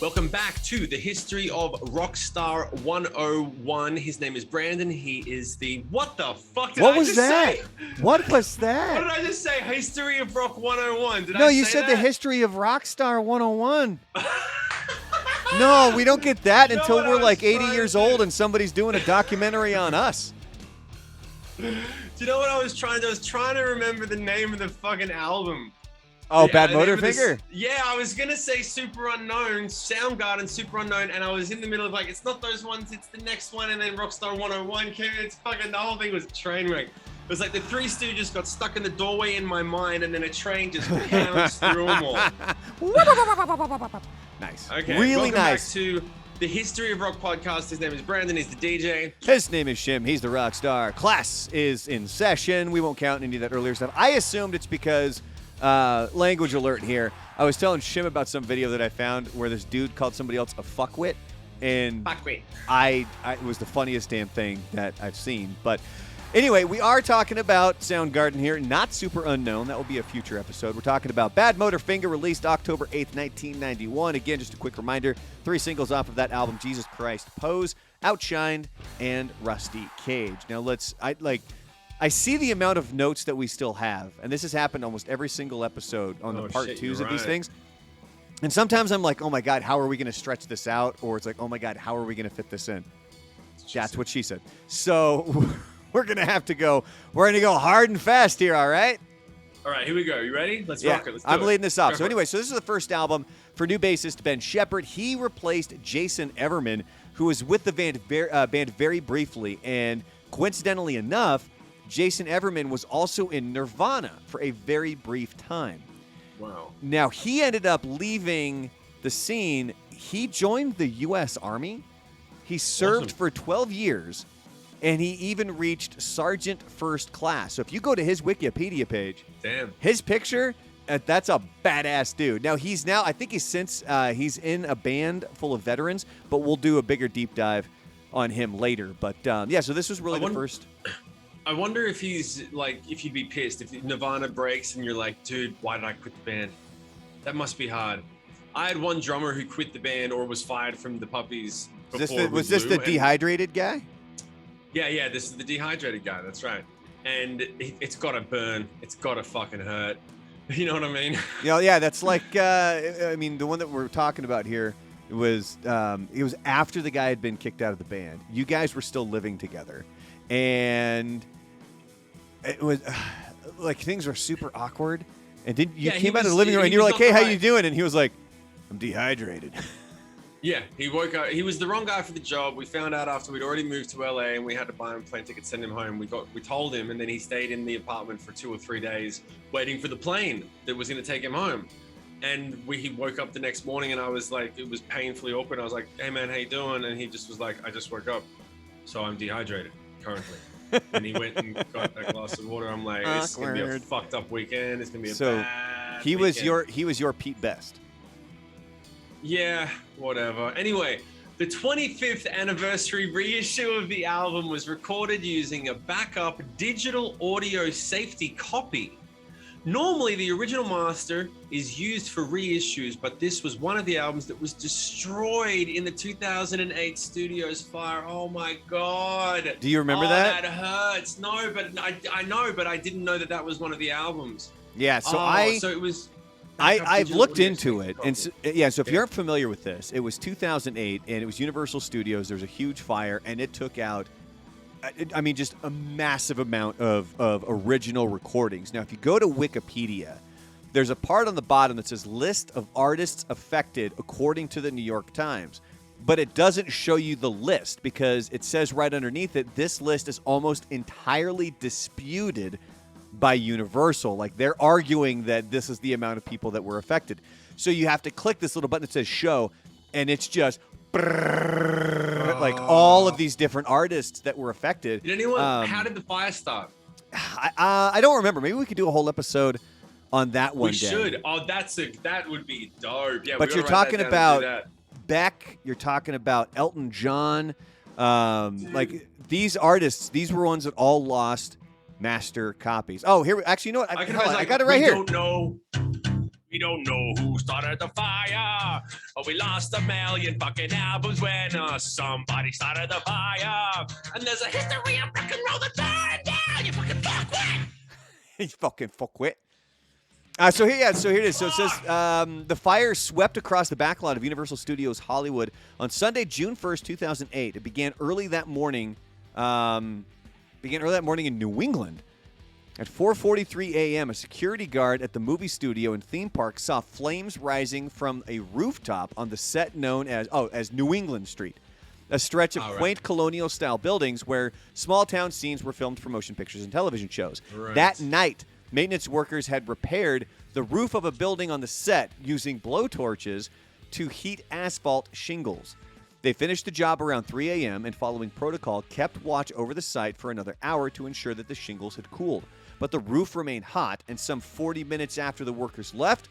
Welcome back to the history of Rockstar 101. His name is Brandon. He is the... What the fuck did I just say? What was that? What did I just say? History of Rock 101. No, you said the history of Rockstar 101. No, we don't get that until we're like 80 years old and somebody's doing a documentary on us. Do you know what I was trying to do? I was trying to remember the name of the fucking album. Oh, Badmotorfinger? Yeah, I was going to say Super Unknown, Soundgarden, Super Unknown, and I was in the middle of like, it's not those ones, it's the next one, and then Rockstar 101 came in. It's fucking, the whole thing was a train wreck. It was like the Three Stooges got stuck in the doorway in my mind, and then a train just pounced through them all. Nice. Okay, really welcome nice. Back to the History of Rock podcast. His name is Brandon. He's the DJ. His name is Shim. He's the rock star. Class is in session. We won't count any of that earlier stuff. I assumed it's because... language alert here. I was telling Shim about some video that I found where this dude called somebody else a fuckwit, and Fuckwit. it was the funniest damn thing that I've seen. But anyway, we are talking about Soundgarden here, not Super Unknown. That will be a future episode. We're talking about Badmotorfinger, released October 8th, 1991. Again, just a quick reminder, 3 singles off of that album: Jesus Christ, Pose, Outshined, and Rusty Cage. Now I see the amount of notes that we still have, and this has happened almost every single episode on the part twos of these things. And sometimes I'm like, oh my God, how are we going to stretch this out? Or it's like, oh my God, how are we going to fit this in? That's what she said. So we're going to go hard and fast here, all right? All right, here we go. You ready? Let's rock it. Let's do I'm it. leading this off. So anyway, so this is the first album for new bassist Ben Shepard. He replaced Jason Everman, who was with the band very briefly, and coincidentally enough, Jason Everman was also in Nirvana for a very brief time. Wow. Now, he ended up leaving the scene. He joined the U.S. Army. He served for 12 years, and he even reached Sergeant First Class. So if you go to his Wikipedia page, his picture, that's a badass dude. Now, I think he's in a band full of veterans, but we'll do a bigger deep dive on him later. But, so this was really the first... I wonder if if you'd be pissed if Nirvana breaks and you're like, dude, why did I quit the band? That must be hard. I had one drummer who quit the band or was fired from the Puppies. Was this the dehydrated guy? Yeah, this is the dehydrated guy. That's right. And it's got to burn. It's got to fucking hurt. You know what I mean? Yeah, that's like, the one that we're talking about here, it was after the guy had been kicked out of the band. You guys were still living together. And it was like things were super awkward. And you came out of the living room and you were like, hey, how you doing? And he was like, I'm dehydrated. Yeah, he woke up. He was the wrong guy for the job. We found out after we'd already moved to LA and we had to buy him a plane ticket, send him home. We told him, and then he stayed in the apartment for 2 or 3 days waiting for the plane that was going to take him home. And he woke up the next morning and I was like, it was painfully awkward. I was like, hey man, how you doing? And he just was like, I just woke up, so I'm dehydrated currently. And he went and got a glass of water. I'm like, this is gonna be a fucked up weekend. It's gonna be a bad weekend. He was your Pete Best. Yeah, whatever. Anyway, the 25th anniversary reissue of the album was recorded using a backup digital audio safety copy. Normally, the original master is used for reissues, but this was one of the albums that was destroyed in the 2008 Studios fire. Oh my God. Do you remember that? That hurts. No, but I know, but I didn't know that was one of the albums. Yeah, so so it was... I've looked into it, and so if you aren't familiar with this, it was 2008, and it was Universal Studios. There was a huge fire, and it took out, just a massive amount of original recordings. Now, if you go to Wikipedia, there's a part on the bottom that says list of artists affected according to the New York Times, but it doesn't show you the list because it says right underneath it, this list is almost entirely disputed by Universal. Like, they're arguing that this is the amount of people that were affected. So you have to click this little button that says show, and it's just like all of these different artists that were affected. Did anyone? How did the fire start? I don't remember. Maybe we could do a whole episode on that one. We should. Oh, that would be dope. Yeah, but you're talking about Beck. You're talking about Elton John. Like these artists. These were ones that all lost master copies. Oh, here. Actually, you know what? I got it right here. We don't know who started the fire, but we lost 1 million fucking albums when somebody started the fire. And there's a history of rock and roll that burned down, you fucking fuckwit. You fucking fuckwit. So here it is. So it says the fire swept across the backlot of Universal Studios Hollywood on Sunday, June 1st, 2008. It began early that morning. In New England. At 4:43 a.m., a security guard at the movie studio and theme park saw flames rising from a rooftop on the set known as New England Street, a stretch of quaint colonial-style buildings where small-town scenes were filmed for motion pictures and television shows. Right. That night, maintenance workers had repaired the roof of a building on the set using blowtorches to heat asphalt shingles. They finished the job around 3 a.m. and, following protocol, kept watch over the site for another hour to ensure that the shingles had cooled. But the roof remained hot, and some 40 minutes after the workers left,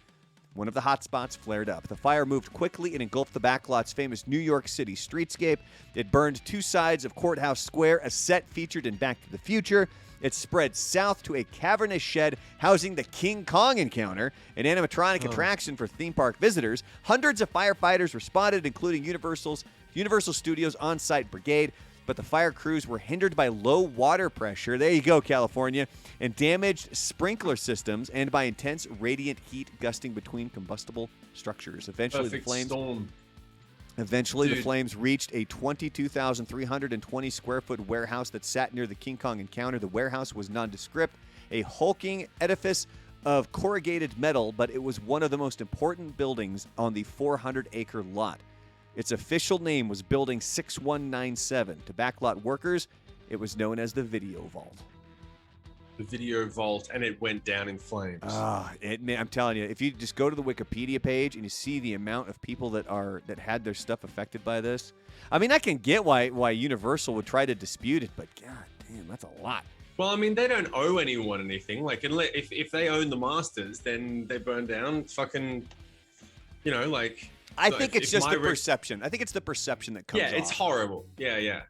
one of the hot spots flared up. The fire moved quickly and engulfed the backlot's famous New York City streetscape. It burned 2 sides of Courthouse Square, a set featured in Back to the Future. It spread south to a cavernous shed housing the King Kong encounter, an animatronic attraction for theme park visitors. Hundreds of firefighters responded, including Universal Studios on-site brigade, but the fire crews were hindered by low water pressure, there you go, California, and damaged sprinkler systems, and by intense radiant heat gusting between combustible structures. Eventually, the flames reached a 22,320 square foot warehouse that sat near the King Kong encounter. The warehouse was nondescript, a hulking edifice of corrugated metal, but it was one of the most important buildings on the 400-acre lot. Its official name was Building 6197. To backlot workers, it was known as the Video Vault. The Video Vault, and it went down in flames. I'm telling you, if you just go to the Wikipedia page and you see the amount of people that had their stuff affected by this, I mean, I can get why Universal would try to dispute it, but god damn, that's a lot. Well, I mean, they don't owe anyone anything. Like, if they own the masters, then they burn down. Fucking, like. I think it's just the perception. I think it's the perception that comes off. Yeah, it's horrible. Yeah.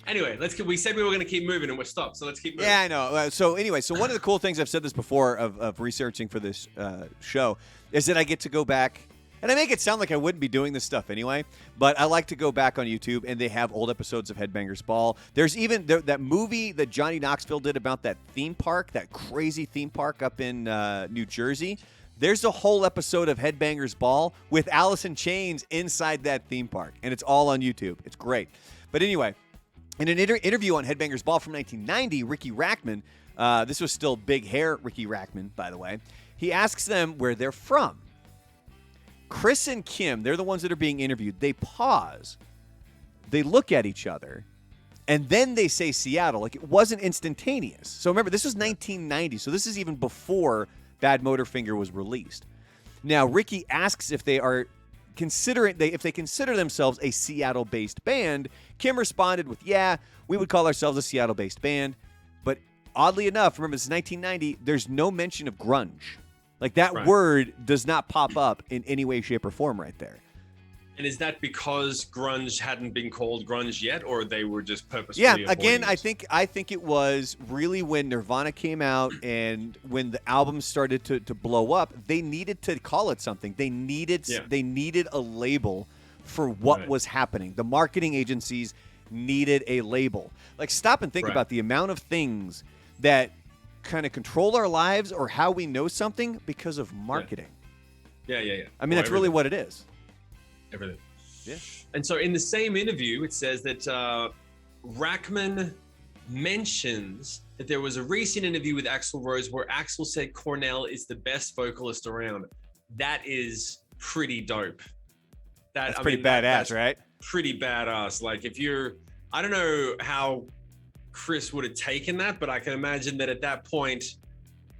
Anyway, we said we were going to keep moving and we're stopped, so let's keep moving. Yeah, I know. So one of the cool things, I've said this before of researching for this show, is that I get to go back, and I make it sound like I wouldn't be doing this stuff anyway, but I like to go back on YouTube, and they have old episodes of Headbangers Ball. There's even that movie that Johnny Knoxville did about that theme park, that crazy theme park up in New Jersey. There's a whole episode of Headbangers Ball with Alice in Chains inside that theme park, and it's all on YouTube. It's great. But anyway, in an interview on Headbangers Ball from 1990, Ricky Rackman, this was still big hair Ricky Rackman, by the way, he asks them where they're from. Chris and Kim, they're the ones that are being interviewed. They pause. They look at each other, and then they say Seattle. Like, it wasn't instantaneous. So remember, this was 1990, so this is even before Badmotorfinger was released. Now, Ricky asks if they consider themselves a Seattle-based band. Kim responded with, "Yeah, we would call ourselves a Seattle-based band." But oddly enough, remember, this is 1990, there's no mention of grunge. Like, that word does not pop up in any way, shape, or form right there. And is that because grunge hadn't been called grunge yet, or they were just purposefully avoiding it? I think it was really when Nirvana came out and when the album started to blow up, they needed to call it something. They needed a label for what was happening. The marketing agencies needed a label. Like, stop and think about the amount of things that kind of control our lives or how we know something because of marketing. Yeah. I mean, that's really what it is. Everything. Yeah. And so in the same interview, it says that Rackman mentions that there was a recent interview with Axl Rose where Axl said Cornell is the best vocalist around. That is pretty dope. That's pretty badass, right? Pretty badass. Like, I don't know how Chris would have taken that, but I can imagine that at that point,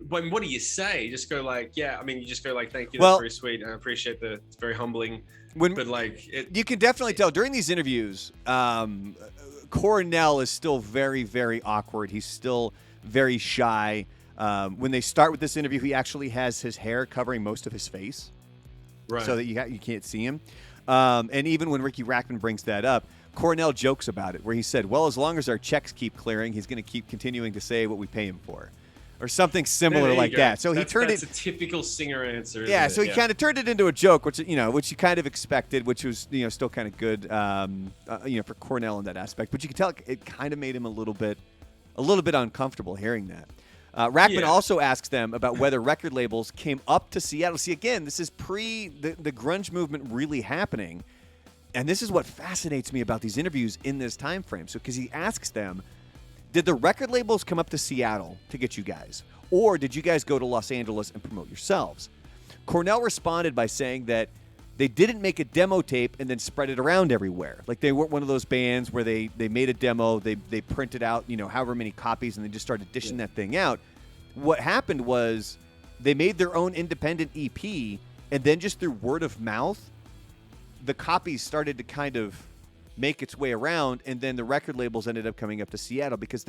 but what do you say? Just go like, you just go like, thank you. That's very sweet. I appreciate it's very humbling. You can definitely tell during these interviews, Cornell is still very, very awkward. He's still very shy. When they start with this interview, he actually has his hair covering most of his face, so that you can't see him. And even when Ricky Rackman brings that up, Cornell jokes about it, where he said, "Well, as long as our checks keep clearing, he's going to keep continuing to say what we pay him for." or something similar like that. So that's a typical singer answer. Yeah, so he kind of turned it into a joke, which you kind of expected, which was still kind of good, for Cornell in that aspect. But you could tell it kind of made him a little bit uncomfortable hearing that. Rackman also asks them about whether record labels came up to Seattle. See, again, this is pre the grunge movement really happening, and this is what fascinates me about these interviews in this time frame. So, because he asks them, did the record labels come up to Seattle to get you guys? Or did you guys go to Los Angeles and promote yourselves? Cornell responded by saying that they didn't make a demo tape and then spread it around everywhere. Like, they weren't one of those bands where they made a demo, they printed out, however many copies, and they just started dishing that thing out. What happened was they made their own independent EP, and then just through word of mouth, the copies started to kind of make its way around, and then the record labels ended up coming up to Seattle because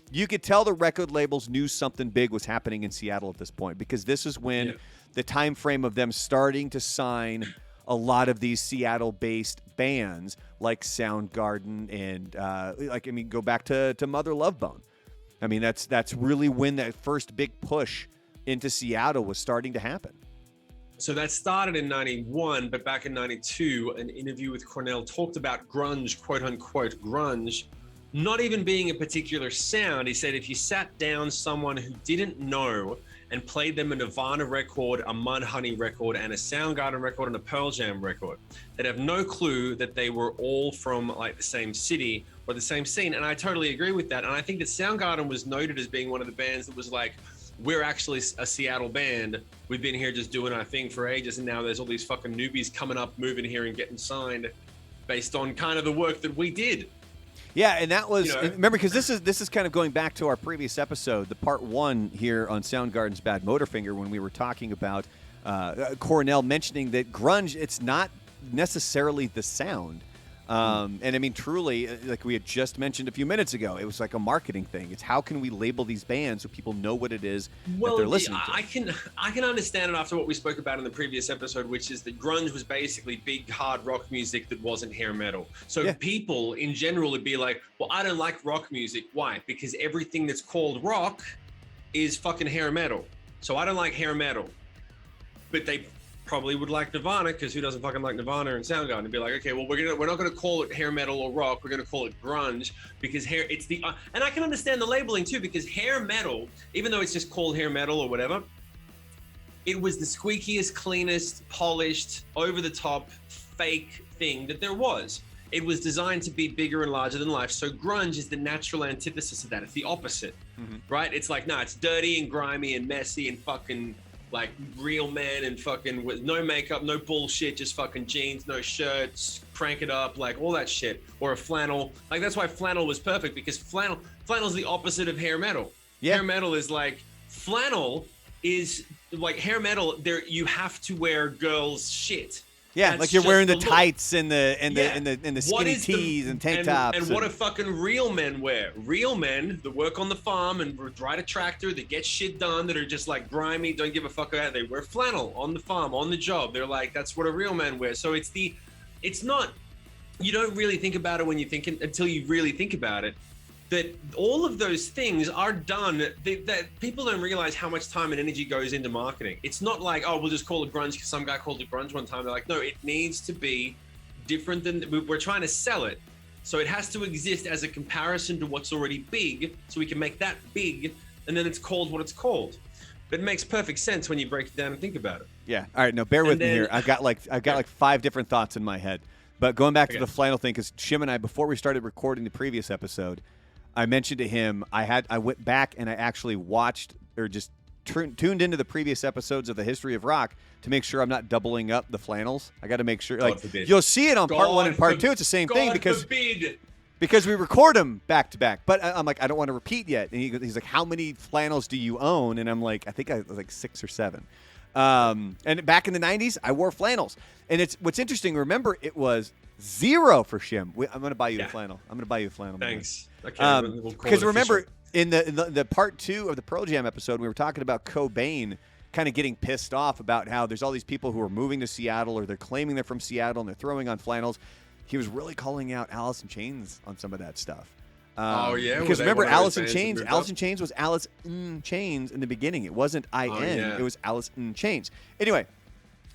you could tell the record labels knew something big was happening in Seattle at this point, because this is when the time frame of them starting to sign a lot of these Seattle-based bands like Soundgarden and go back to Mother Love Bone. I mean, that's really when that first big push into Seattle was starting to happen. So that started in 91, but back in 92, an interview with Cornell talked about grunge, quote unquote, grunge, not even being a particular sound. He said if you sat down someone who didn't know and played them a Nirvana record, a Mudhoney record, and a Soundgarden record, and a Pearl Jam record, they'd have no clue that they were all from like the same city or the same scene. And I totally agree with that. And I think that Soundgarden was noted as being one of the bands that was like, we're actually a Seattle band. We've been here just doing our thing for ages, and now there's all these fucking newbies coming up, moving here and getting signed based on kind of the work that we did. Yeah, and that was remember, because this is kind of going back to our previous episode, the part 1 here on Soundgarden's Badmotorfinger, when we were talking about Cornell mentioning that grunge, it's not necessarily the sound. And I mean, truly, like we had just mentioned a few minutes ago, it was like a marketing thing. It's how can we label these bands so people know what it is that they're listening to. I can understand it after what we spoke about in the previous episode, which is that grunge was basically big, hard rock music that wasn't hair metal. So people in general would be like, well, I don't like rock music. Why? Because everything that's called rock is fucking hair metal. So I don't like hair metal. But they probably would like Nirvana, because who doesn't fucking like Nirvana and Soundgarden? And be like, okay, well, we're not going to call it hair metal or rock. We're going to call it grunge, because it's the and I can understand the labeling too, because hair metal, even though it's just called hair metal or whatever, it was the squeakiest, cleanest, polished, over the top, fake thing that there was. It was designed to be bigger and larger than life. So grunge is the natural antithesis of that. It's the opposite, right? It's like, it's dirty and grimy and messy and fucking like real men and fucking with no makeup, no bullshit, just fucking jeans, no shirts, crank it up, like all that shit. Or a flannel. Like, that's why flannel was perfect, because flannel's the opposite of hair metal. Yeah. Hair metal is like, flannel is like hair metal. There, you have to wear girls' shit. Yeah, that's like you're wearing the tights and the skinny tees and tank tops. And what do fucking real men wear? Real men that work on the farm and ride a tractor, that get shit done, that are just like grimy, don't give a fuck about it. They wear flannel on the farm, on the job. They're like, that's what a real man wears. So it's not, you don't really think about it when you think until you really think about it, that all of those things are done, that people don't realize how much time and energy goes into marketing. It's not like, oh, we'll just call it grunge because some guy called it grunge one time. They're like, no, it needs to be different than, we're trying to sell it. So it has to exist as a comparison to what's already big, so we can make that big, and then it's called what it's called. But it makes perfect sense when you break it down and think about it. Yeah, all right, now bear with me here. I've got like 5 different thoughts in my head. But going back to the flannel thing, because Shim and I, before we started recording the previous episode, I mentioned to him I went back and I actually watched or just tuned into the previous episodes of the History of Rock to make sure I'm not doubling up the flannels. I got to make sure, like, you'll see it on part 1 and part 2. It's the same thing because we record them back to back. But I'm like, I don't want to repeat yet. And he's like, how many flannels do you own? And I'm like, I think I was like 6 or 7. And back in the 90s, I wore flannels. And it's interesting. Remember, it was 0 for Shim. I'm going to buy you a flannel. I'm going to buy you a flannel. Thanks. Because remember, in the part 2 of the Pearl Jam episode, we were talking about Cobain kind of getting pissed off about how there's all these people who are moving to Seattle, or they're claiming they're from Seattle and they're throwing on flannels. He was really calling out Alice in Chains on some of that stuff. Oh yeah, because were they remember one of those Alice in bands that Chains. moved Alice up? in Chains was Alice in Chains in the beginning. It wasn't IN. yeah. It was Alice in Chains. Anyway,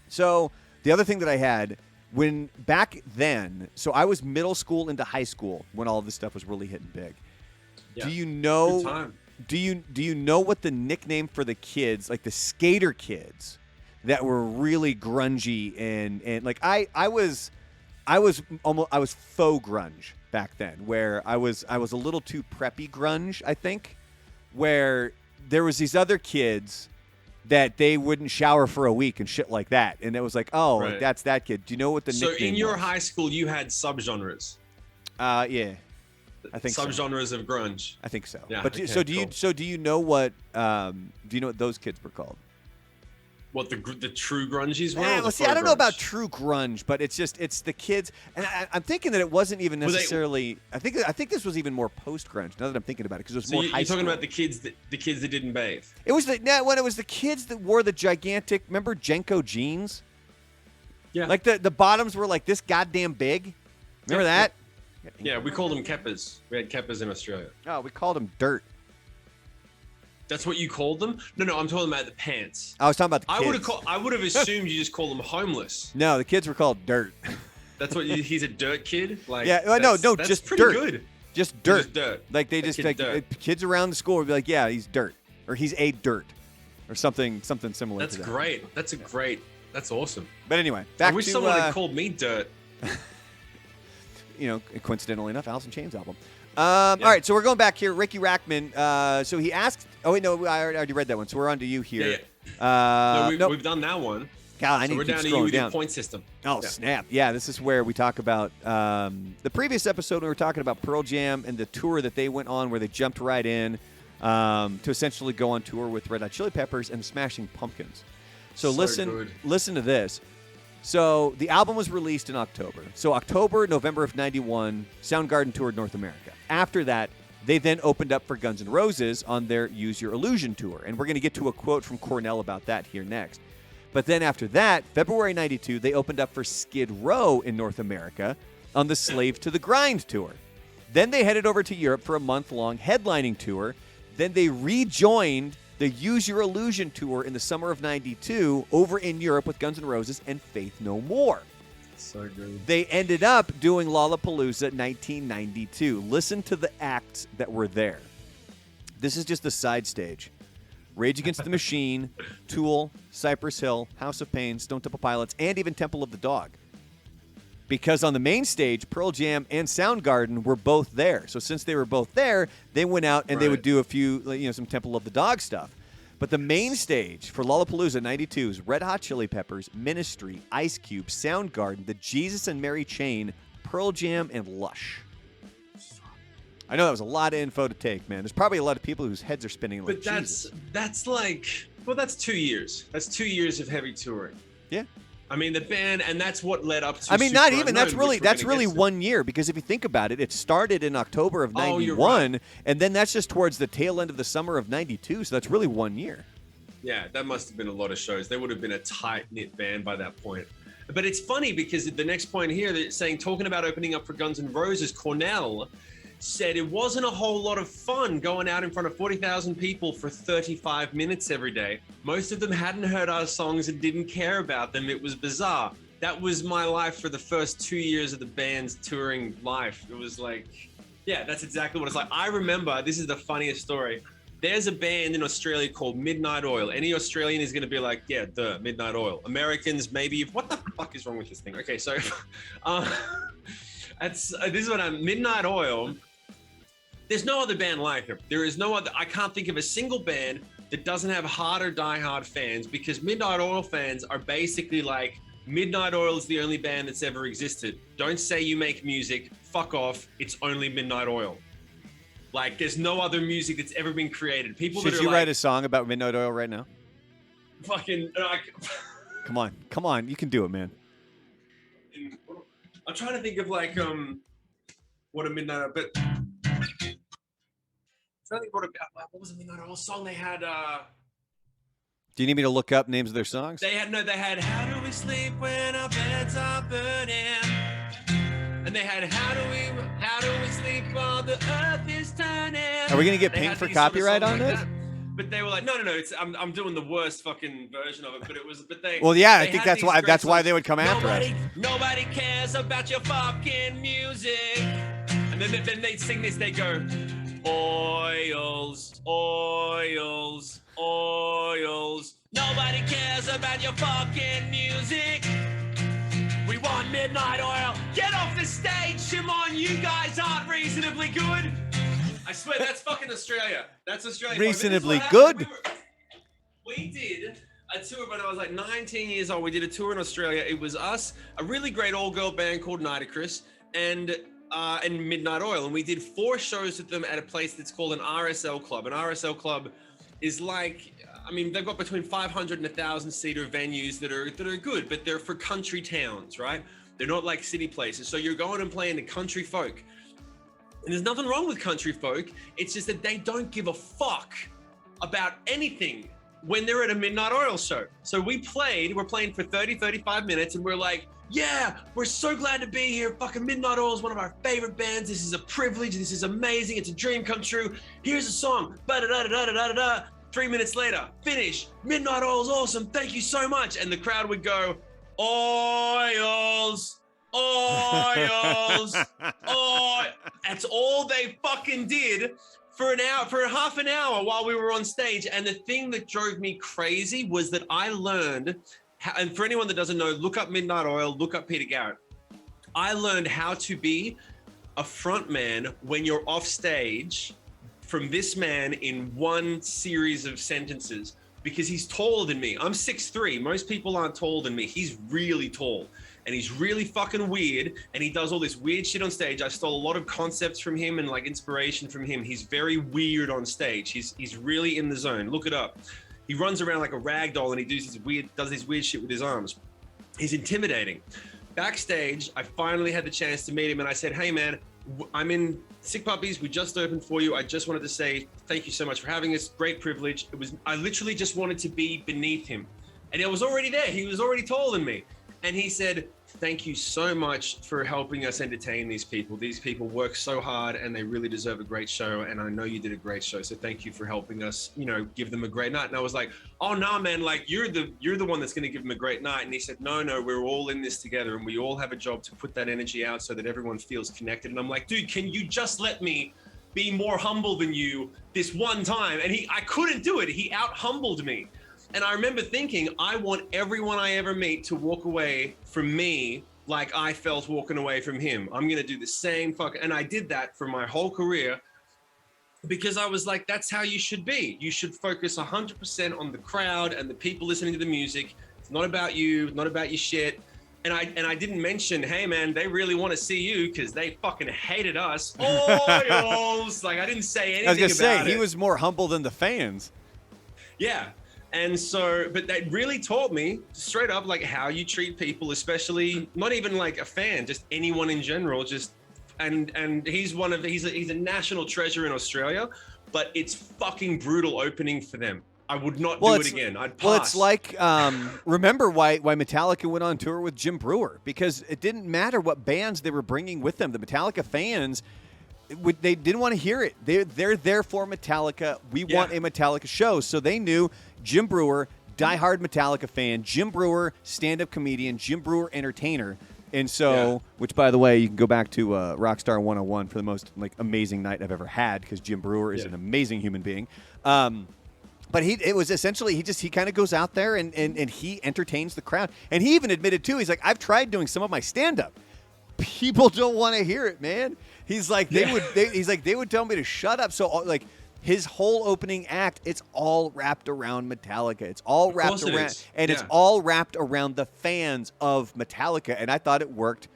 so the other thing that I had when back then, so I was middle school into high school when all of this stuff was really hitting big. Yeah. Do you Good know? time. Do you know what the nickname for the kids, like the skater kids, that were really grungy and like I was faux grunge back then, where I was a little too preppy grunge, I think, where there was these other kids that they wouldn't shower for a week and shit like that, and it was like, oh, Right. that's that kid. Do you know what the So nickname in your was? high school, you had subgenres. Yeah, I think so. Subgenres of grunge. I think so. Yeah, But okay, so do cool. you know what those kids were called? What the true grungies were? or Yeah, the well, see, I faux don't know about grunge? true grunge, but it's the kids, and I'm thinking that it wasn't even Were they- necessarily. I think this was even more post grunge. Now that I'm thinking about it, because it was So more you're high talking school. about the kids that didn't bathe. It was when it was the kids that wore the gigantic. Remember Jenko jeans? Yeah. Like the bottoms were like this goddamn big. Remember Yeah, that? Yeah, we called them keppers. We had keppers in Australia. Oh, we called them dirt. That's what you called them? No, I'm talking about the pants. I was talking about the kids. I would have assumed you just call them homeless. No, the kids were called dirt. That's what he's a dirt kid. Like Yeah, no, that's just pretty dirt. good. Just dirt. Just dirt. Like they That just kid like dirt. kids around the school would be like, yeah, he's dirt, or he's a dirt, or something similar. That's to that. great. That's awesome. But anyway, back I wish to someone had called me dirt. coincidentally enough, Alice in Chains album. All right, so we're going back here. Ricky Rackman. So he asked. Oh wait, no, I already read that one. So we're on to you here. Yeah. Nope. We've done that one. God, I So need we're to keep down to you scrolling with your down. point system. Oh, Yeah. snap. Yeah, this is where we talk about the previous episode. We were talking about Pearl Jam and the tour that they went on where they jumped right in to essentially go on tour with Red Hot Chili Peppers and the Smashing Pumpkins. So good. listen to this. So the album was released in October. So November of 91, Soundgarden toured North America. After that, they then opened up for Guns N' Roses on their Use Your Illusion tour. And we're going to get to a quote from Cornell about that here next. But then after that, February 92, they opened up for Skid Row in North America on the Slave to the Grind tour. Then they headed over to Europe for a month-long headlining tour. Then they rejoined the Use Your Illusion tour in the summer of 92 over in Europe with Guns N' Roses and Faith No More. So good. They ended up doing Lollapalooza 1992. Listen to the acts that were there. This is just the side stage. Rage Against the Machine, Tool, Cypress Hill, House of Pain, Stone Temple Pilots, and even Temple of the Dog. Because on the main stage, Pearl Jam and Soundgarden were both there. So since they were both there, they went out and they would do a few, some Temple of the Dog stuff. But the main stage for Lollapalooza 92 is Red Hot Chili Peppers, Ministry, Ice Cube, Soundgarden, the Jesus and Mary Chain, Pearl Jam, and Lush. I know that was a lot of info to take, man. There's probably a lot of people whose heads are spinning like, But that's like, well, that's 2 years. That's 2 years of heavy touring. Yeah. I mean, the band, and that's what led up to. I mean, not Super even. Unknown, That's really which we're gonna get to. 1 year, because if you think about it, it started in October of Oh, 91, you're right. and then that's just towards the tail end of the summer of 92. So that's really 1 year. Yeah, that must have been a lot of shows. They would have been a tight-knit band by that point. But it's funny because the next point here, they're saying, talking about opening up for Guns N' Roses, Cornell said it wasn't a whole lot of fun going out in front of 40,000 people for 35 minutes every day. Most of them hadn't heard our songs and didn't care about them. It was bizarre. That was my life for the first 2 years of the band's touring life. It was like, yeah, that's exactly what it's like. I remember, this is the funniest story. There's a band in Australia called Midnight Oil. Any Australian is going to be like, yeah, the Midnight Oil. Americans, maybe. What the fuck is wrong with this thing? Okay, so this is what Midnight Oil. There's no other band like it. There is no other. I can't think of a single band that doesn't have hard or diehard fans, because Midnight Oil fans are basically like, Midnight Oil is the only band that's ever existed. Don't say you make music. Fuck off. It's only Midnight Oil. Like, there's no other music that's ever been created. People Should that are you like, write a song about Midnight Oil right now? fucking. Come on, you can do it, man. I'm trying to think of like what a Midnight Oil, but I'm trying to think what was a Midnight Oil song they had? Do you need me to look up names of their songs? They had How Do We Sleep When Our Beds Are Burning? And they had how do we sleep while the earth is turning? Are we gonna get pinged for copyright on this? But they were like, no. I'm doing the worst fucking version of it. But they. Well, yeah, they I think had that's these why great they would come after us. Nobody cares about your fucking music. And then they sing this. They go, oils, oils, oils. Nobody cares about your fucking music. We want Midnight Oil. Get off the stage, Shimon. You guys aren't reasonably good. I swear, that's fucking Australia. That's Australia. Reasonably good? We did a tour when I was like 19 years old. We did a tour in Australia. It was us, a really great all-girl band called Nitocris, and Midnight Oil. And we did 4 shows with them at a place that's called an RSL club. An RSL club is like, I mean, they've got between 500 and 1,000 seater venues that are good, but they're for country towns, right? They're not like city places. So you're going and playing to country folk. And there's nothing wrong with country folk. It's just that they don't give a fuck about anything when they're at a Midnight Oil show. So we're playing for 30, 35 minutes, and we're like, yeah, we're so glad to be here. Fucking Midnight Oil is one of our favorite bands. This is a privilege. This is amazing. It's a dream come true. Here's a song. Ba-da-da-da-da-da-da-da. 3 minutes later, finish. Midnight Oil is awesome. Thank you so much. And the crowd would go, oils, oils, oil. That's all they fucking did for an hour, for half an hour while we were on stage. And the thing that drove me crazy was that I learned, and for anyone that doesn't know, look up Midnight Oil, look up Peter Garrett. I learned how to be a front man when you're off stage from this man in one series of sentences, because he's taller than me. I'm 6'3". Most people aren't taller than me. He's really tall, and he's really fucking weird, and he does all this weird shit on stage. I stole a lot of concepts from him and like inspiration from him. He's very weird on stage. He's really in the zone. Look it up. He runs around like a rag doll, and he does this weird shit with his arms. He's intimidating. Backstage, I finally had the chance to meet him, and I said, hey man, I'm in Sick Puppies. We just opened for you. I just wanted to say thank you so much for having us. Great privilege. I literally just wanted to be beneath him. And it was already there. He was already taller than me. And he said, thank you so much for helping us entertain these people. These people work so hard, and they really deserve a great show. And I know you did a great show. So thank you for helping us, give them a great night. And I was like, oh no, man, like you're the one that's going to give them a great night. And he said, no, we're all in this together, and we all have a job to put that energy out so that everyone feels connected. And I'm like, dude, can you just let me be more humble than you this one time? And I couldn't do it. He out humbled me. And I remember thinking, I want everyone I ever meet to walk away from me like I felt walking away from him. I'm going to do the same and I did that for my whole career, because I was like, that's how you should be. You should focus 100% on the crowd and the people listening to the music. It's not about you, not about your shit. And I didn't mention, hey man, they really want to see you because they fucking hated us. Oils. Like I didn't say anything about it. I was going to say, he was more humble than the fans. Yeah. And so, but that really taught me straight up, like how you treat people, especially not even like a fan, just anyone in general. And he's a national treasure in Australia, but it's fucking brutal opening for them. I would not do it again. I'd pass. Well, it's like, remember why Metallica went on tour with Jim Brewer, because it didn't matter what bands they were bringing with them. The Metallica fans, they didn't want to hear it. They're there for Metallica. We want a Metallica show. So they knew Jim Brewer, diehard Metallica fan, Jim Brewer, stand-up comedian, Jim Brewer, entertainer. And so, which, by the way, you can go back to Rockstar 101 for the most amazing night I've ever had, because Jim Brewer is an amazing human being. But it was essentially, he kind of goes out there and he entertains the crowd. And he even admitted, too, he's like, I've tried doing some of my stand-up. People don't want to hear it, man. He's like, they would tell me to shut up. So, like, his whole opening act, it's all wrapped around Metallica. It's all wrapped around, and it's all wrapped around the fans of Metallica. And I thought it worked.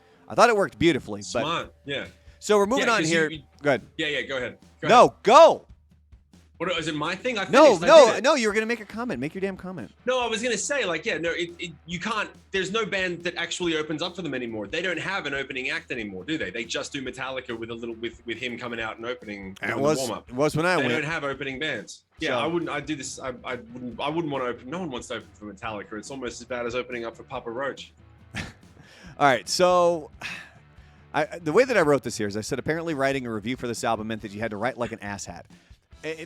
Beautifully. Smart, So we're moving on here. Go ahead. Yeah, go ahead. No, go. What, is it my thing? No, you were going to make a comment. Make your damn comment. No, I was going to say, you can't, there's no band that actually opens up for them anymore. They don't have an opening act anymore, do they? They just do Metallica with him coming out and opening the warm-up. It was when I went. They don't have opening bands. Yeah, so, I do this, I wouldn't want to open, no one wants to open for Metallica. It's almost as bad as opening up for Papa Roach. All right, so The way that I wrote this here is I said apparently writing a review for this album meant that you had to write like an asshat.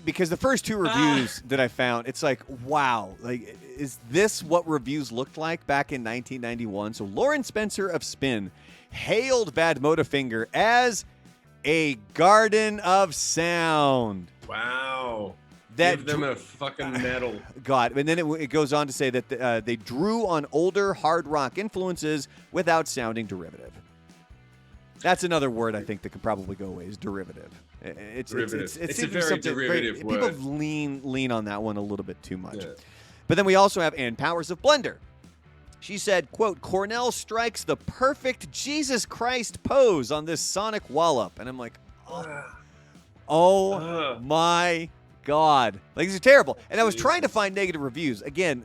Because the first two reviews that I found, it's like, wow, like, is this what reviews looked like back in 1991? So Lauren Spencer of Spin hailed Badmotorfinger as a garden of sound. Wow. That Give them a fucking medal. God. And then it goes on to say that they drew on older hard rock influences without sounding derivative. That's another word I think that could probably go away is derivative. It's a very derivative word. People lean on that one a little bit too much. Yeah. But then we also have Ann Powers of Blender. She said, quote, Cornell strikes the perfect Jesus Christ pose on this sonic wallop. And I'm like, oh my God. Like, this is terrible. And I was trying to find negative reviews. Again,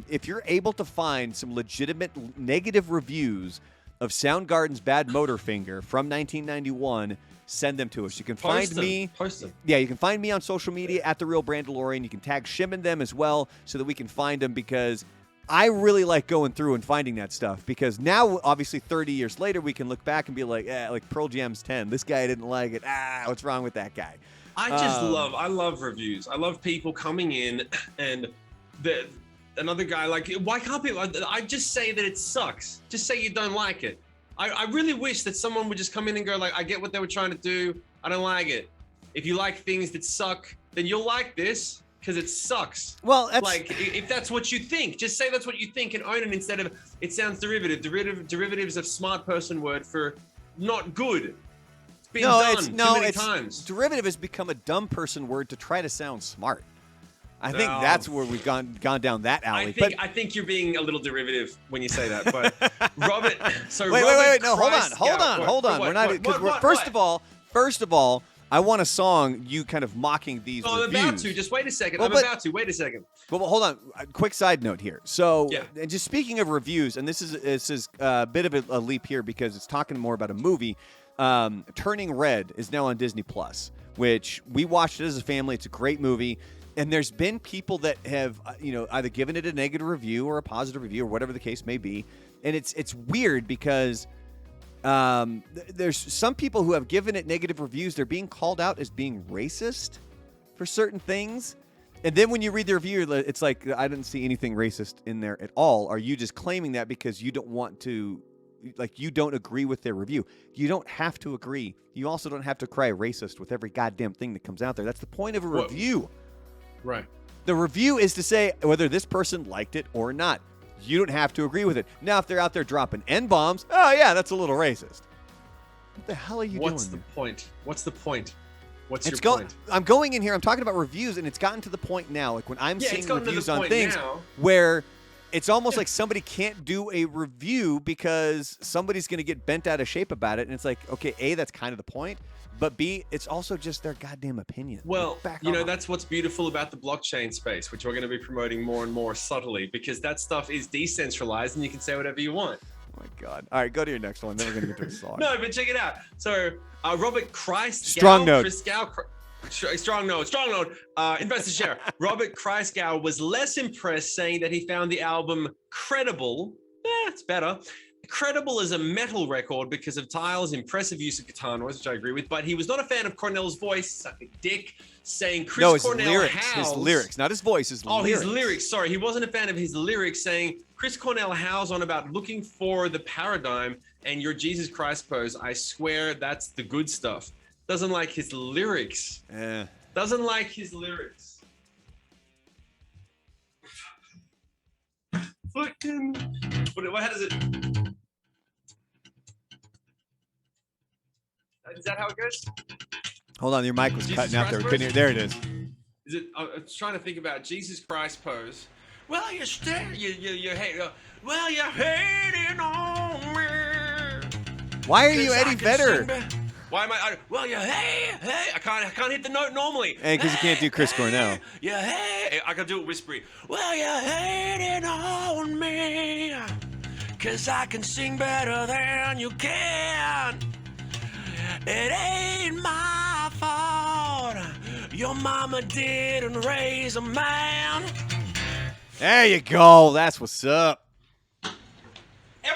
if you're able to find some legitimate negative reviews of Soundgarden's Badmotorfinger from 1991, send them to us. You can find me. Post them. Yeah, you can find me on social media at @TheRealBrandalorian. You can tag Shim and them as well so that we can find them because I really like going through and finding that stuff because now, obviously, 30 years later, we can look back and be like, like Pearl Jam's 10. This guy didn't like it. What's wrong with that guy? I love reviews. I love people coming in and another guy, like, why can't people? I just say that it sucks. Just say you don't like it. I really wish that someone would just come in and go, like, I get what they were trying to do. I don't like it. If you like things that suck, then you'll like this because it sucks. Well, that's... like, if that's what you think, just say that's what you think and own it instead of it sounds derivative. Derivative's a smart person word for not good. It's been done too many times. Derivative has become a dumb person word to try to sound smart. I think that's where we've gone down that alley. I think you're being a little derivative when you say that. But Robert, wait, no, hold on. We're not because first of all, I want a song you kind of mocking these reviews. I'm about to. Just wait a second. Wait a second. Well, hold on. A quick side note here. So, and just speaking of reviews, and this is a bit of a leap here because it's talking more about a movie. Turning Red is now on Disney Plus, which we watched it as a family. It's a great movie. And there's been people that have, either given it a negative review or a positive review or whatever the case may be. And it's weird because there's some people who have given it negative reviews. They're being called out as being racist for certain things. And then when you read the review, it's like, I didn't see anything racist in there at all. Are you just claiming that because you don't want to, like, you don't agree with their review? You don't have to agree. You also don't have to cry racist with every goddamn thing that comes out there. That's the point of a review. Right. The review is to say whether this person liked it or not. You don't have to agree with it. Now, if they're out there dropping N-bombs, oh, yeah, that's a little racist. What the hell are you doing? What's the point? What's your point? I'm going in here. I'm talking about reviews, and it's gotten to the point now, like when I'm seeing reviews on things where it's almost like somebody can't do a review because somebody's going to get bent out of shape about it. And it's like, okay, A, that's kind of the point. But B, it's also just their goddamn opinion. Well, that's what's beautiful about the blockchain space, which we're going to be promoting more and more subtly, because that stuff is decentralized and you can say whatever you want. Oh, my God. All right, go to your next one. Then we're going to get to a song. No, but check it out. So, Robert Christgau. Strong note. Investor share. Robert Christgau was less impressed, saying that he found the album credible. It's better. Credible as a metal record because of Tyler's impressive use of guitar noise, which I agree with, but he was not a fan of Cornell's voice, sucking dick, saying Cornell howls. His lyrics, not his voice, his lyrics. His lyrics. Sorry, he wasn't a fan of his lyrics, saying Chris Cornell howls on about looking for the paradigm and your Jesus Christ pose. I swear that's the good stuff. Doesn't like his lyrics. Doesn't like his lyrics. Fucking. How does it? Is that how it goes? Hold on, your mic was cutting out there. There it is. Is it? I was trying to think about Jesus Christ pose. Well, you hate. Well, you're hating on me. Why are you Eddie Vedder? Why am I? Well, you hey. I can't hit the note normally. And because you can't do Chris Cornell. Yeah, hey. I can do it whispery. Well, you're hating on me, 'cause I can sing better than you can. It ain't my fault. Your mama didn't raise a man. There you go. That's what's up.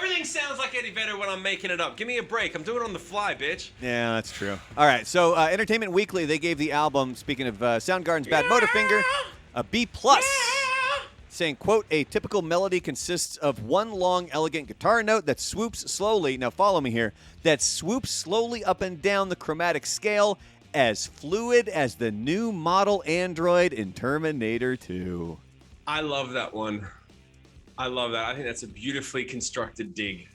Everything sounds like Eddie Vedder when I'm making it up. Give me a break. I'm doing it on the fly, bitch. Yeah, that's true. All right, so Entertainment Weekly, they gave the album, speaking of Soundgarden's Badmotorfinger, a B+. Saying, quote, a typical melody consists of one long, elegant guitar note that swoops slowly, now follow me here, that swoops slowly up and down the chromatic scale, as fluid as the new model android in Terminator 2. I love that one. I love that. I think that's a beautifully constructed dig.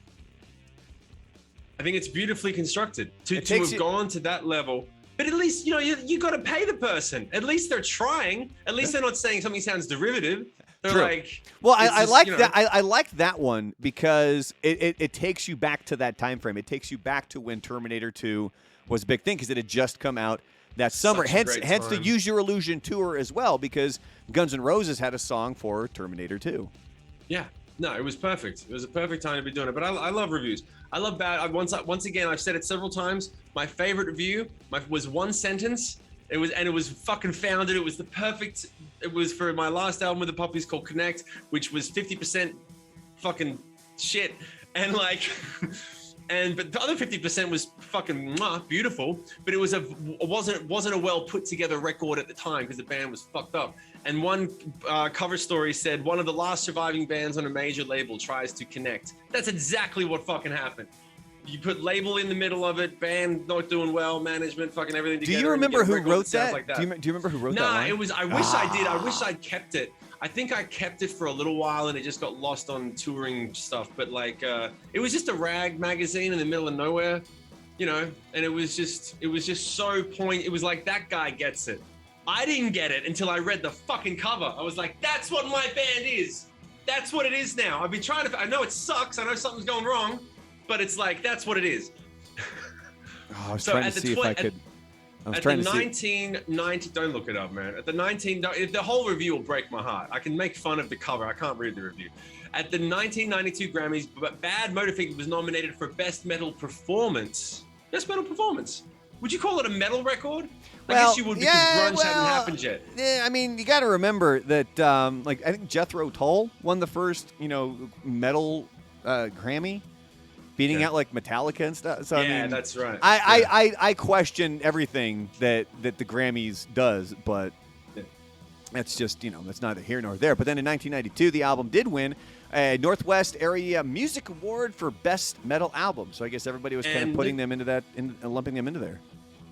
I think it's beautifully constructed to have gone to that level. But at least, you got to pay the person. At least they're trying. At least they're not saying something sounds derivative. They're True. like, well, I like that. I like that one because it takes you back to that time frame. It takes you back to when Terminator 2 was a big thing because it had just come out that summer. Hence the Use Your Illusion tour as well, because Guns N' Roses had a song for Terminator 2. Yeah. No, it was perfect. It was a perfect time to be doing it. But I love reviews. I love bad. Once again, I've said it several times. My favorite review was one sentence. It was fucking founded. It was the perfect. It was for my last album with the Puppies called Connect, which was 50% fucking shit, and like, but the other 50% was fucking beautiful. But it wasn't a well put together record at the time because the band was fucked up. And one cover story said one of the last surviving bands on a major label tries to connect. That's exactly what fucking happened. You put label in the middle of it, band not doing well, management, fucking everything together. Do you remember who wrote that? Like that? Do you remember who wrote that? Nah, it was. I wish I did. I wish I'd kept it. I think I kept it for a little while, and it just got lost on touring stuff. But like, it was just a rag magazine in the middle of nowhere, and it was just so point. It was like, that guy gets it. I didn't get it until I read the fucking cover. I was like, that's what my band is. That's what it is now. I've been trying to. I know it sucks. I know something's going wrong. But it's like, that's what it is. I was trying to see if I could. I was trying to see. 1990, don't look it up, man. At the the whole review will break my heart. I can make fun of the cover. I can't read the review. At the 1992 Grammys, Badmotorfinger was nominated for Best Metal Performance. Best Metal Performance. Would you call it a metal record? I guess you would, because grunge hadn't happened yet. Yeah, I mean, you got to remember that, I think Jethro Tull won the first, metal Grammy. Beating out like Metallica and stuff. So, yeah, I mean, that's right. I question everything that the Grammys does, but that's just, that's neither here nor there. But then in 1992, the album did win a Northwest Area Music Award for Best Metal Album. So I guess everybody was kind of putting them into that, lumping them into there.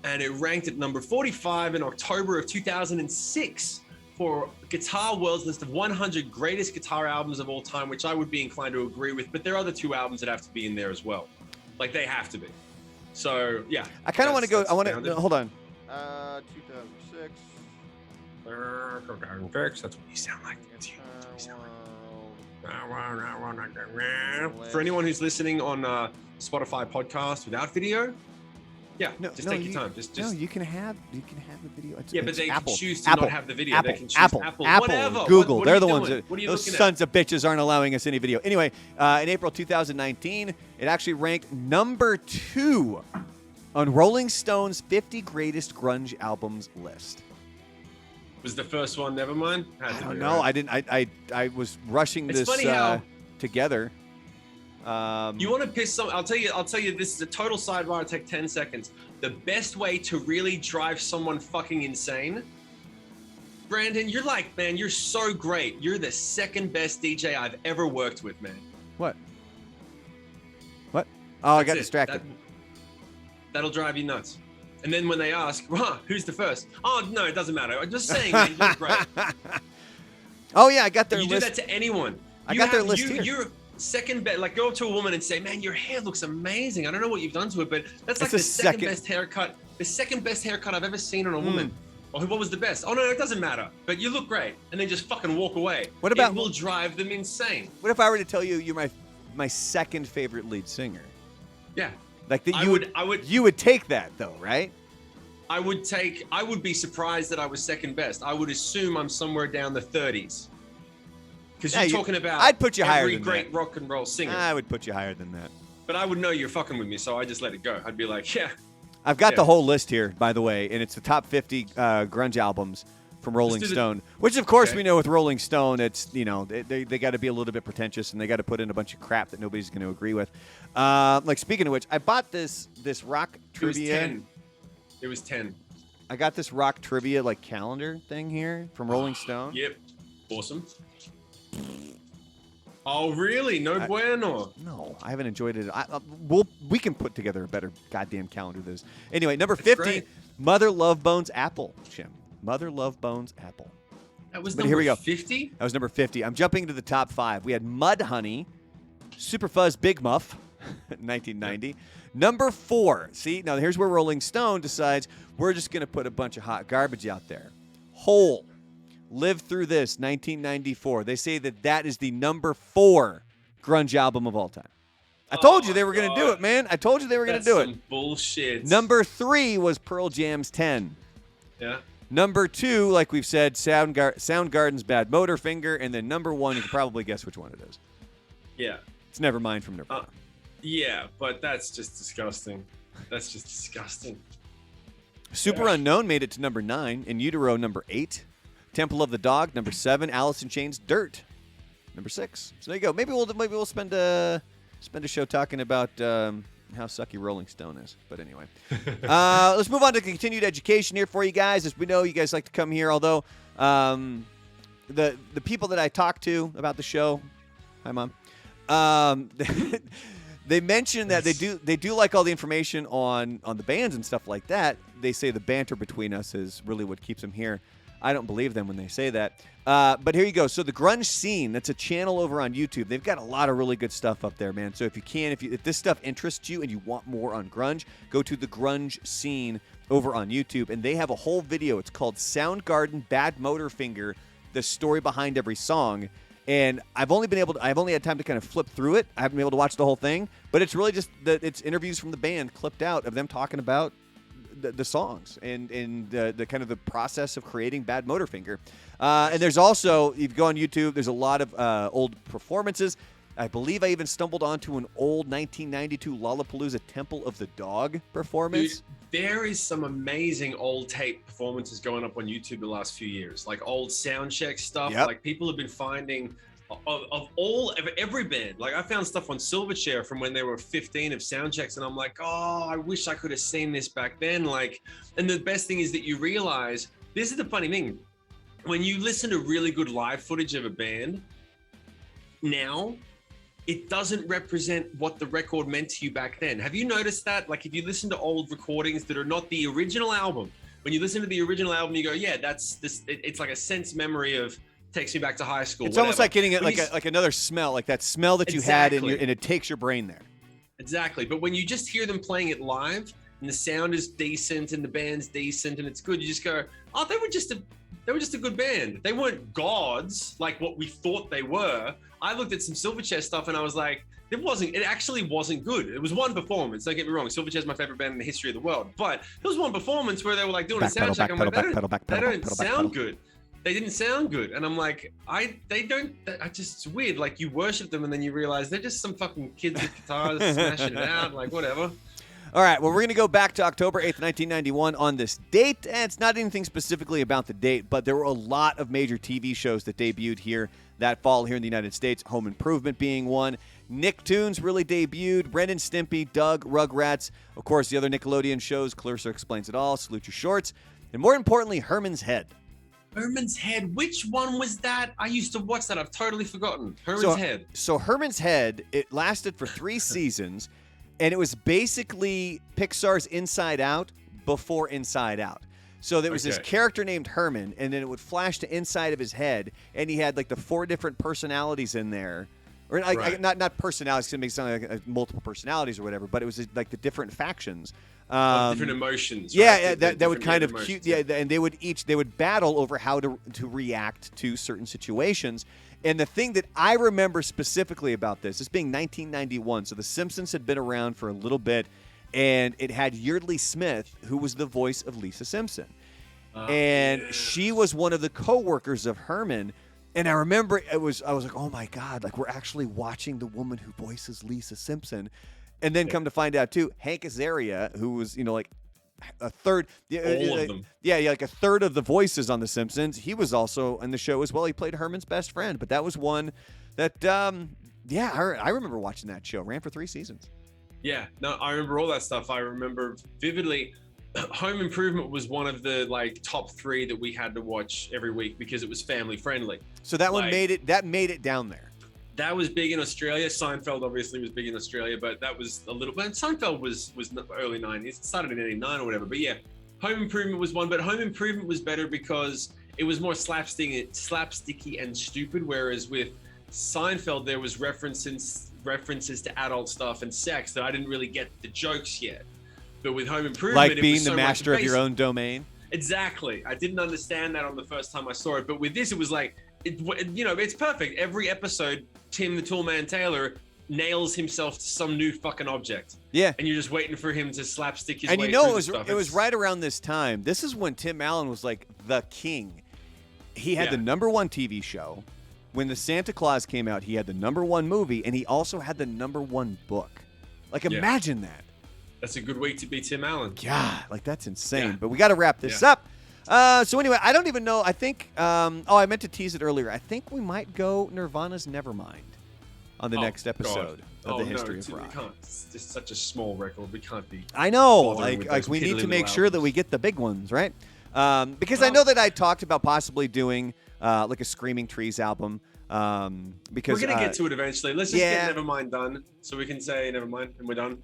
And it ranked at number 45 in October of 2006. For Guitar World's list of 100 greatest guitar albums of all time, which I would be inclined to agree with, but there are other two albums that have to be in there as well. Like, they have to be. So, yeah. I kind of want to go, hold on. 2006. 2006, that's what you sound like. That's you. That's what you sound like. For anyone who's listening on Spotify podcast without video, take your time. Just you can have the video. But they Apple. can choose to Apple. not have the video. Apple. They can choose Apple. whatever. Google. What They're are the you ones doing? that What are you those looking sons of bitches aren't allowing us any video. Anyway, in April 2019, it actually ranked number 2 on Rolling Stone's 50 Greatest Grunge Albums list. Was the first one Nevermind? I don't know. Right? I was rushing this together. You want to piss some? I'll tell you. This is a total sidebar. It'll take 10 seconds. The best way to really drive someone fucking insane, Brandon. You're so great. You're the second best DJ I've ever worked with, man. What? Oh, I got distracted. That'll drive you nuts. And then when they ask, who's the first? Oh no, it doesn't matter. I'm just saying, man, you're great. Oh yeah, I got their list. You do that to anyone. I got their list here. You're second best. Like, go up to a woman and say, "Man, your hair looks amazing. I don't know what you've done to it, but that's like the second best haircut. The second best haircut I've ever seen on a woman." Or what was the best? Oh no, it doesn't matter. But you look great, and then just fucking walk away. What about? It will drive them insane. What if I were to tell you you're my second favorite lead singer? Yeah. Like that, you would take that though, right? I would be surprised that I was second best. I would assume I'm somewhere down the 30s. Because you're talking about I'd put you higher than every great rock and roll singer. I would put you higher than that. But I would know you're fucking with me, so I just let it go. I'd be like, yeah. I've got the whole list here, by the way, and it's the top 50 grunge albums from Rolling Stone, which of course we know with Rolling Stone, it's, you know, they got to be a little bit pretentious and they got to put in a bunch of crap that nobody's going to agree with. Like, speaking of which, I bought this rock trivia. It was 10. I got this rock trivia like calendar thing here from Rolling Stone. Yep. Awesome. Oh, really? No bueno. No, I haven't enjoyed it. We can put together a better goddamn calendar than this. Anyway, number 50, Mother Love Bones Apple, Shim. Mother Love Bones Apple. That was here we go. 50? That was number 50. I'm jumping to the top 5. We had Mud Honey, Super Fuzz Big Muff, 1990. Number 4. See, now here's where Rolling Stone decides we're just going to put a bunch of hot garbage out there. Hole. Live Through This, 1994. They say that is the number 4 grunge album of all time. I told you they were going to do it, man. I told you they were going to do it. Bullshit. Number 3 was Pearl Jam's 10. Yeah. Number 2, like we've said, Soundgarden's Badmotorfinger. And then number 1, you can probably guess which one it is. Yeah. It's Nevermind from Nirvana. Yeah, but that's just disgusting. That's just disgusting. Super Unknown made it to number 9. In Utero, number 8. Temple of the Dog, number 7. Alice in Chains, Dirt, number 6. So there you go. Maybe we'll spend a show talking about how sucky Rolling Stone is. But anyway, let's move on to continued education here for you guys. As we know, you guys like to come here. Although the people that I talk to about the show, hi Mom, they mention that they do like all the information on the bands and stuff like that. They say the banter between us is really what keeps them here. I don't believe them when they say that. But here you go. So the Grunge Scene, that's a channel over on YouTube. They've got a lot of really good stuff up there, man. So if this stuff interests you and you want more on grunge, go to the Grunge Scene over on YouTube. And they have a whole video. It's called Soundgarden Badmotorfinger, the story behind every song. And I've only had time to kind of flip through it. I haven't been able to watch the whole thing. But it's really just it's interviews from the band clipped out of them talking about the songs and the kind of the process of creating Badmotorfinger. And there's also, if you go on YouTube, there's a lot of old performances. I believe I even stumbled onto an old 1992 Lollapalooza Temple of the Dog performance. Dude, there is some amazing old tape performances going up on YouTube the last few years, like old soundcheck stuff. Yep. Like people have been finding of every band. Like I found stuff on Silverchair from when they were 15 of soundchecks, and I'm like, oh, I wish I could have seen this back then. Like, and the best thing is that you realize, this is the funny thing, when you listen to really good live footage of a band now, it doesn't represent what the record meant to you back then. Have you noticed that? Like if you listen to old recordings that are not the original album, when you listen to the original album, you go, yeah, that's this. It's like a sense memory of, takes me back to high school. It's almost like getting it like another smell, like that smell that you had, and it takes your brain there. Exactly. But when you just hear them playing it live, and the sound is decent, and the band's decent, and it's good, you just go, oh, they were just a good band. They weren't gods like what we thought they were. I looked at some Silverchair stuff, and I was like, it actually wasn't good. It was one performance. Don't get me wrong. Silverchair's my favorite band in the history of the world. But there was one performance where they were like doing a sound check. I'm like, they don't sound good. They didn't sound good. And I'm like, it's weird. Like you worship them and then you realize they're just some fucking kids with guitars smashing it out, like whatever. All right, well, we're going to go back to October 8th, 1991 on this date. And it's not anything specifically about the date, but there were a lot of major TV shows that debuted here that fall here in the United States, Home Improvement being one. Nicktoons really debuted, Ren and Stimpy, Doug, Rugrats, of course, the other Nickelodeon shows, Clarissa Explains It All, Salute Your Shorts, and more importantly, Herman's Head. Herman's Head, which one was that? I used to watch that. I've totally forgotten. Herman's Head. So Herman's Head, it lasted for 3 seasons, and it was basically Pixar's Inside Out before Inside Out. So there was this character named Herman, and then it would flash to inside of his head, and he had like the 4 different personalities in there. Or not personalities, it makes it sound like multiple personalities or whatever, but it was like the different factions. Different emotions. Yeah, right? that would kind of cute. Yeah, and they would battle over how to react to certain situations. And the thing that I remember specifically about this being 1991, so The Simpsons had been around for a little bit, and it had Yeardley Smith, who was the voice of Lisa Simpson, and she was one of the co-workers of Herman. And I remember I was like, oh my God, like we're actually watching the woman who voices Lisa Simpson. And then come to find out too, Hank Azaria, who was, like a third. All of them. Yeah, like a third of the voices on The Simpsons. He was also in the show as well. He played Herman's best friend, but that was one that, I remember watching that show. Ran for 3 seasons. Yeah, no, I remember all that stuff. I remember vividly. Home Improvement was one of the top 3 that we had to watch every week because it was family friendly. So that one made it down there. That was big in Australia. Seinfeld obviously was big in Australia, but that was a little bit. Seinfeld was early 90s. It started in 89 or whatever. But yeah, Home Improvement was one. But Home Improvement was better because it was more slapsticky and stupid. Whereas with Seinfeld, there was references to adult stuff and sex that I didn't really get the jokes yet. But with Home Improvement, like being the master of your own domain. Exactly. I didn't understand that on the first time I saw it. But with this, it was like, it's perfect. Every episode, Tim the Toolman Taylor nails himself to some new fucking object. Yeah. And you're just waiting for him to slapstick his and way you know, through it was stuff. it was right around this time. This is when Tim Allen was like the king. He had the #1 TV show. When the Santa Claus came out, he had the #1 movie, and he also had the #1 book. Like, imagine that. That's a good week to be Tim Allen. God, like that's insane. Yeah. But we got to wrap this up. So anyway, I don't even know. I think. I meant to tease it earlier. I think we might go Nirvana's Nevermind on the next episode of the History of Rock. We can't. It's just such a small record. We can't be. I know. Like We need to make albums. sure that we get the big ones, right? Because I know that I talked about possibly doing like a Screaming Trees album. Because we're gonna get to it eventually. Let's just get Nevermind done, so we can say Nevermind, and we're done.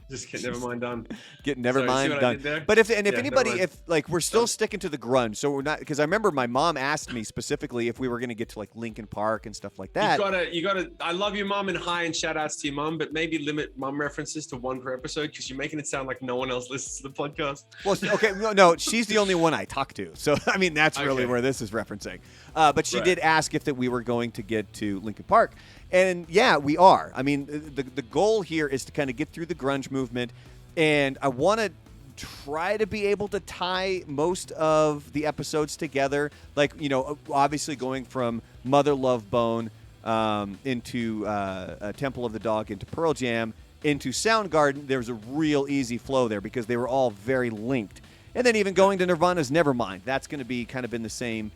Just get Nevermind done. Get Nevermind done. But if anybody, if we're still sticking to the grunge, so we're not, because I remember my mom asked me specifically if we were going to get to like Linkin Park and stuff like that. You gotta. I love your mom and hi and shout outs to your mom, but maybe limit mom references to 1 per episode because you're making it sound like no one else listens to the podcast. Well, okay, no, she's the only one I talk to, so I mean that's really where this is referencing. But she did ask if that we were going to get to Linkin Park. And yeah, we are. I mean, the goal here is to kind of get through the grunge movement, and I want to try to be able to tie most of the episodes together. Like, obviously going from Mother Love Bone into Temple of the Dog into Pearl Jam into Soundgarden. There's a real easy flow there because they were all very linked. And then even going to Nirvana's Nevermind, that's going to be kind of in the same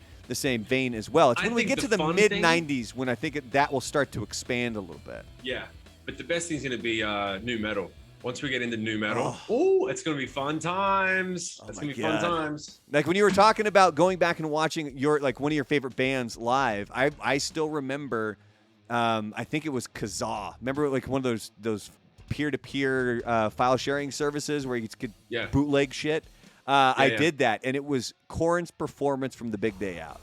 vein as well. It's when we get to the mid-90s when I think that will start to expand a little bit. Yeah, but the best thing's going to be new metal. Once we get into new metal, it's going to be fun times. It's going to be fun times. Like when you were talking about going back and watching one of your favorite bands live, I still remember, I think it was Kazaa. Remember like one of those peer-to-peer file sharing services where you could bootleg shit? I did that, and it was Korn's performance from The Big Day Out.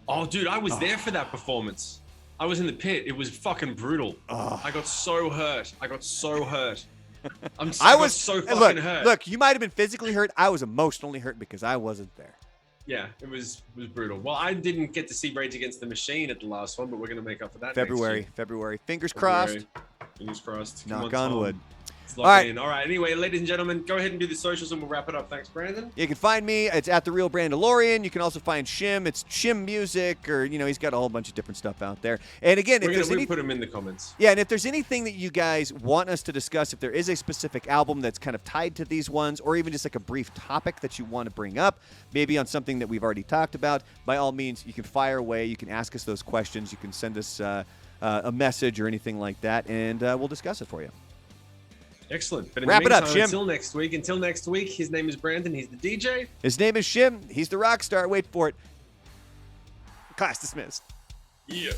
Oh, dude, I was there for that performance. I was in the pit. It was fucking brutal. I got so hurt. I got so hurt. I was so fucking hurt. Look, you might have been physically hurt. I was emotionally hurt because I wasn't there. Yeah, it was brutal. Well, I didn't get to see Rage Against the Machine at the last one, but we're going to make up for that February. Fingers crossed. Fingers crossed. Knock on wood. All right. Anyway, ladies and gentlemen, go ahead and do the socials and we'll wrap it up. Thanks, Brandon. You can find me. It's at The Real Brandalorian. You can also find Shim. It's Shim Music, or, he's got a whole bunch of different stuff out there. And again, we'll put them in the comments. Yeah, and if there's anything that you guys want us to discuss, if there is a specific album that's kind of tied to these ones, or even just like a brief topic that you want to bring up, maybe on something that we've already talked about, by all means, you can fire away. You can ask us those questions. You can send us a message or anything like that, and we'll discuss it for you. Excellent. But in Wrap the meantime, it up, Shim. Until next week, his name is Brandon. He's the DJ. His name is Shim. He's the rock star. Wait for it. Class dismissed. Yeah.